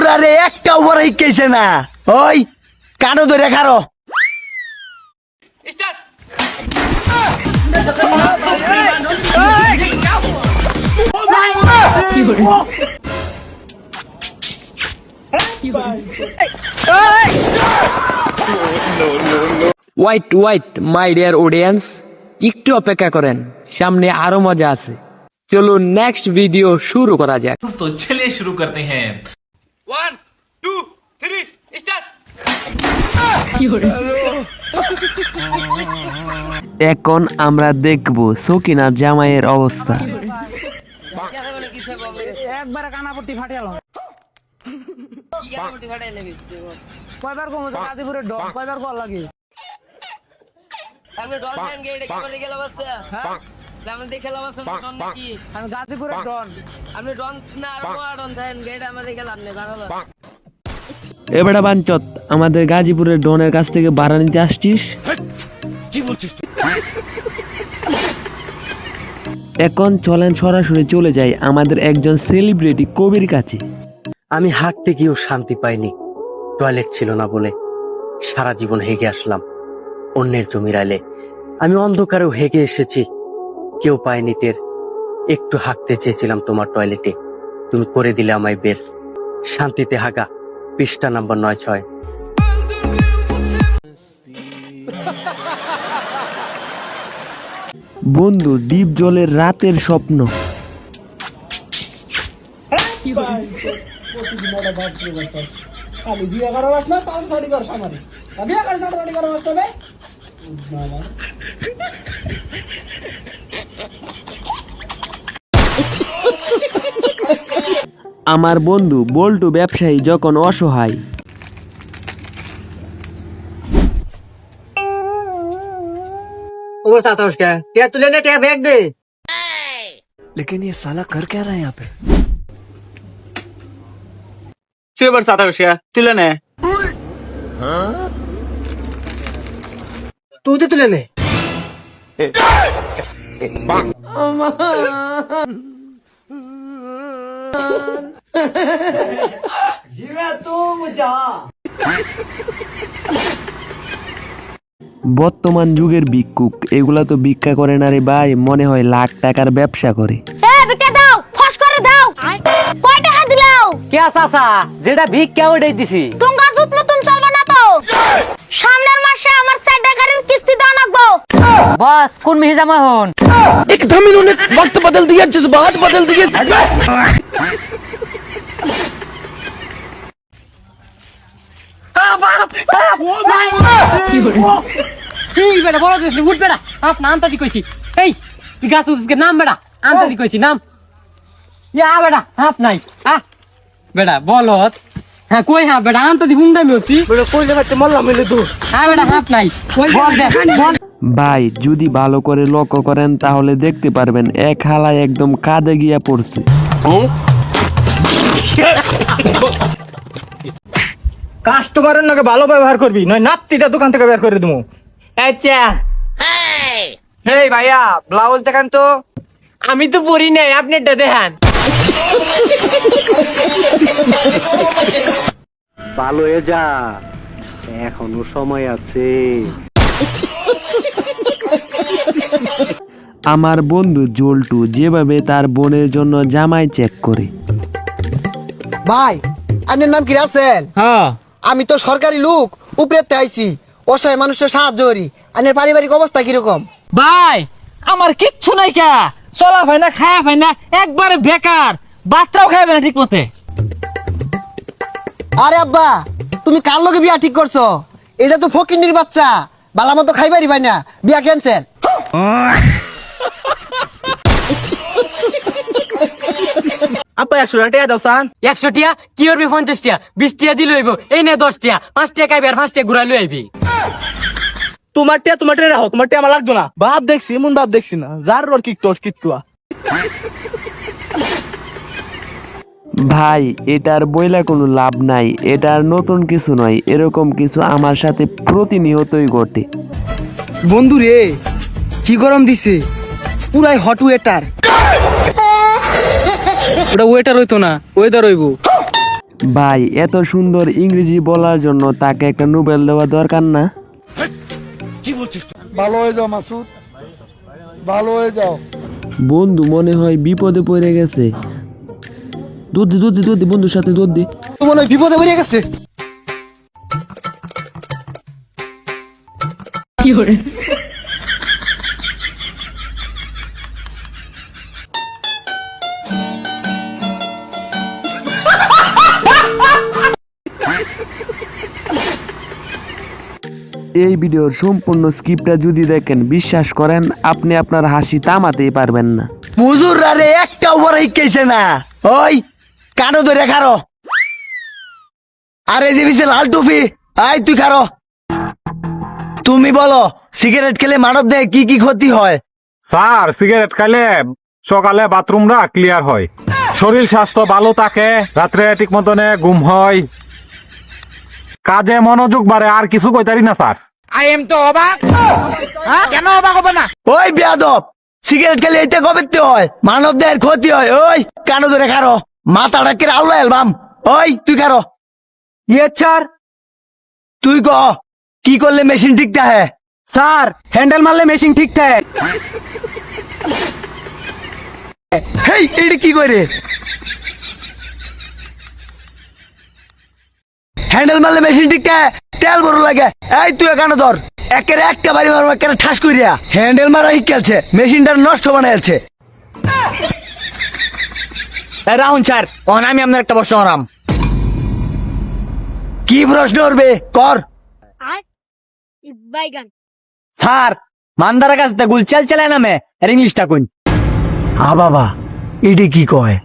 তোরারে একটা ওভার হিকেছে না ওই কানো ধরে খারো wait wait my dear audience, একটু অপেক্ষা করেন, সামনে আরো মজা আছে। চলুন নেক্সট ভিডিও শুরু করা যাক। तो चलिए शुरू करते हैं। 1 2 3 স্টার্ট। এখন আমরা দেখব সকিনা জামাইয়ের অবস্থা। একবারে কানাপট্টি ফাটিয়ে আলো কয়বার কম গাজীপুরের ডন কয়বার কল লাগে আমি ডন ফ্যান গেটে কেবল গেলাম আছে হ্যাঁ আমি দেখলাম আছে ডন নাকি আমি গাজীপুরের ডন আমি ডন না আর কোয়া ডন ফ্যান গেটে আমি দেখলাম না ভালো এবারে বাঞ্চত আমাদের গাজীপুরের ডনের কাছ থেকে ভাড়া নিতে আসছিস? কি বলছিস তুই? এখন চলেন সরাসরি চলে যাই আমাদের একজন সেলিব্রিটি কবির কাছে। আমি হাঁকতে গিয়েও শান্তি পাইনি, টয়লেট ছিল না বলে সারা জীবন হেগে আসলাম অন্যের জমির আলে। আমি অন্ধকারেও হেগে এসেছি, কেউ পায়নি টের। একটু হাঁকতে চেয়েছিলাম তোমার টয়লেটে, তুমি করে দিলে আমায় বের। শান্তিতে হাগা, পৃষ্ঠা নাম্বার 9-6। বন্ধু, ডিপ জলের রাতের স্বপ্ন। আমার বন্ধু বল্টু ব্যবসায়ী যখন অসহায়, तुले ने क्या फेंक दे। लेकिन ये साला कर क्या रहा है यहाँ पे? তুই এবার সাথে বসে তুলে নে। तू तो तुले ने বর্তমান যুগের ভিক্ষুক এগুলা তো ভিক্ষা করে না রে ভাই, মনে হয় লাখ টাকার ব্যবসা করে। দাও ফস করে দাও কয় টাকা দিলাও কে চাচা যেটা ভিক্ষা ওইটাই দিছি তোমরা জুত নতুন চলবে না তো সামনের মাসে আমার 4 টাকার কিস্তি দাও লাগবো বস কোন মিহি জামা হন एकदम इन्होंने वक्त बदल दिया, जज्बात बदल दिए। এই বেটা বড় দিস উঠ বেটা আপ নাম তাদি কইছি এই তুই গাছ উঠকে নাম বেটা আনতাদি কইছি নাম ইয়া বেটা হাফ নাই বেটা বলত হ্যাঁ কই হ্যাঁ বেটা আনতাদি হুন্ডামি হচ্ছি বেটা কই যাবে মল্লা মিলে তো হ্যাঁ বেটা হাফ নাই কই বল দে বল ভাই যদি ভালো করে লক্ষ্য করেন তাহলে দেখতে পারবেন এক হালায় একদম কাঁদে গিয়া পড়ছে। কাস্টমারের নাকি ভালো ব্যবহার করবি, নয় নাত্তিটা দোকান থেকে বের করে দেবো। আচ্ছা হেই ভাইয়া ব্লাউজ দেখান তো আমি তো পরি নাই আপনি এটা দেখান ভালো হয়ে যা, এখনো সময় আছে। আমার বন্ধু জল্টু যেভাবে তার বোনের জন্য জামাই চেক করে। ভাই আপনার নাম কি রাসেল? হ্যাঁ আমি তো সরকারি লোক, উপরেতে আইছি, অসহায় মানুষের সাহায্য করি। আপনার পারিবারিক অবস্থা কিরকম? ভাই আমার কিচ্ছু নাই কা চলা ভাই না খায়া ভাই না একবারে বেকার বাচ্চাও খাইবে না ঠিক মতে। আরে আব্বা তুমি কার লগে বিয়া ঠিক করছো? এটা তো ফকিন্নির বাচ্চা, বালা মতো খাইবারি ভাই না, বিয়া ক্যান্সেল। আপা 100 টাকা দাও সান। 100 টিয়া কি করবি 50 টিয়া 20 টিয়া দিলে হইব এই নে 10 টিয়া 5 টিয়া খাইবি আর 5 টিয়া ঘুরাই লই আইবি। তোমার টিয়া রাখো, তোমার টিয়া আমার লাগতো না। বাপ দেখছি এমন বাপ দেখছি না, যার ওর কিটুয়া। ভাই এটার বইলা কোনো লাভ নাই, এটার নতুন কিছু নয়, এরকম কিছু আমার সাথে প্রতিনিয়তই ঘটে। বন্ধু রে কি গরম দিছে, পুরাই হট ওয়েটার। ওটা ওয়েটার হইতো না ওয়েদার হইব। ভাই এত সুন্দর ইংরেজি বলার জন্য তাকে একটা নোবেল দেওয়া দরকার না? ভালো হয়ে যাও মাসুদ, ভালো হয়ে যাও। বন্ধু মনে হয় বিপদে পড়ে গেছে। দুধ দি বন্ধুর সাথে দুধ দি। তো মনে হয় বিপদে পড়ে গেছে। এই ভিডিওর সম্পূর্ণ স্ক্রিপ্টটা যদি দেখেন বিশ্বাস করেন আপনি আপনার হাসি থামাতেই পারবেন না। মুজুর রে একটা উপর হিকেছে না। ওই কানো ধরে খারো। আরে দিবিছে লাল টুপি, আই তুই খারো। তুমি বলো সিগারেট খেলে মানব দেহে কি কি ক্ষতি হয়? স্যার সিগারেট খাইলে সকালে বাথরুমটা ক্লিয়ার হয়, শরীর স্বাস্থ্য ভালো থাকে, রাত্রে ঠিক মতনে ঘুম হয়, কাজে মনোযোগ বাড়ে, আর কিছু কইতারি না স্যার। ওই বেয়াদব, সিগারেট খেলে এইটা কবে হয়? মানব দেহের ক্ষতি হয়। ওই কানো ধরে খারো, মাথাটা কেটে আউলা এলবাম। ওই তুই খারো। ইয়ে স্যার, তুই ক কি করলে মেশিন ঠিক থাকে? স্যার হ্যান্ডেল মারলে মেশিন ঠিক থাকে। হেই এটা কি করে? হ্যান্ডেল মারলে মেশিন ঠিক থাকে, তেল বড় লাগে। এই তুই এখানে ধর, একের একটা বাড়ি মারবো, একের ঠাস করিয়া। হ্যান্ডেল মারা শিখেছে, মেশিনটা নষ্ট বানাইছে। রাহুল স্যার ওখানে আমি আপনার একটা প্রশ্ন করাম। কি প্রশ্ন করবে কর। বাইগান স্যার মান্দারা কাছ থেকে গুলচাল চালায় নামে আর ইংলিশটা কইন। বাবা এটি কি কয়?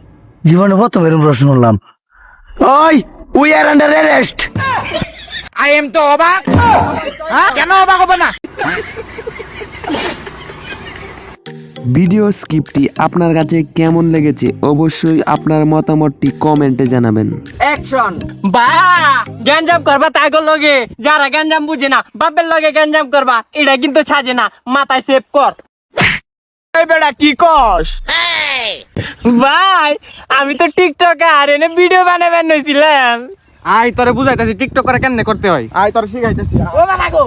জীবনে প্রথম এরকম প্রশ্ন করলাম। ওই we are under arrest. Video স্ক্রিপ্টটি আপনার কাছে কেমন লেগেছে অবশ্যই আপনার মতামতটি কমেন্টে জানাবেন। বা গ্যাঞ্জাম করবা তাগর লগে, যারা গ্যাঞ্জাম বুঝে না বাপের লগে গ্যাঞ্জাম করবা, এটা কিন্তু সাজে না, মাথায় সেভ কর। বেড়া কি কস ভাই? আমি তো টিকটকার, এনে ভিডিও বানাবেন নইছিলাম। আই তোরে বুঝাইতাছি টিকটক করে কেমনে করতে হয়। আই তোরে শিখাইতাছি। ও বাবা গো,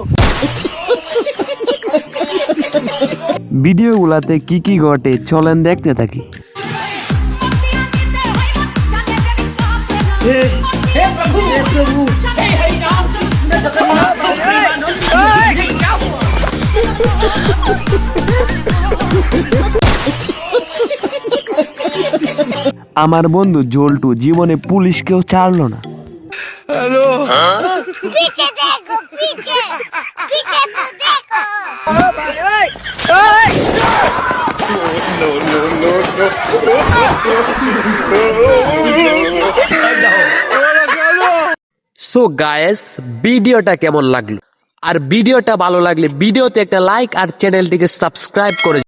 ভিডিওগুলাতে কি কি ঘটে চলেন দেখতে থাকি। আমার বন্ধু জল্টু জীবনে পুলিশকেও ছাড়লো না। पीछे देखो पीछे पीछे तो देखो সো গায়েস ভিডিওটা কেমন লাগলো? আর ভিডিওটা ভালো লাগলে ভিডিওতে একটা লাইক আর চ্যানেলটিকে সাবস্ক্রাইব করে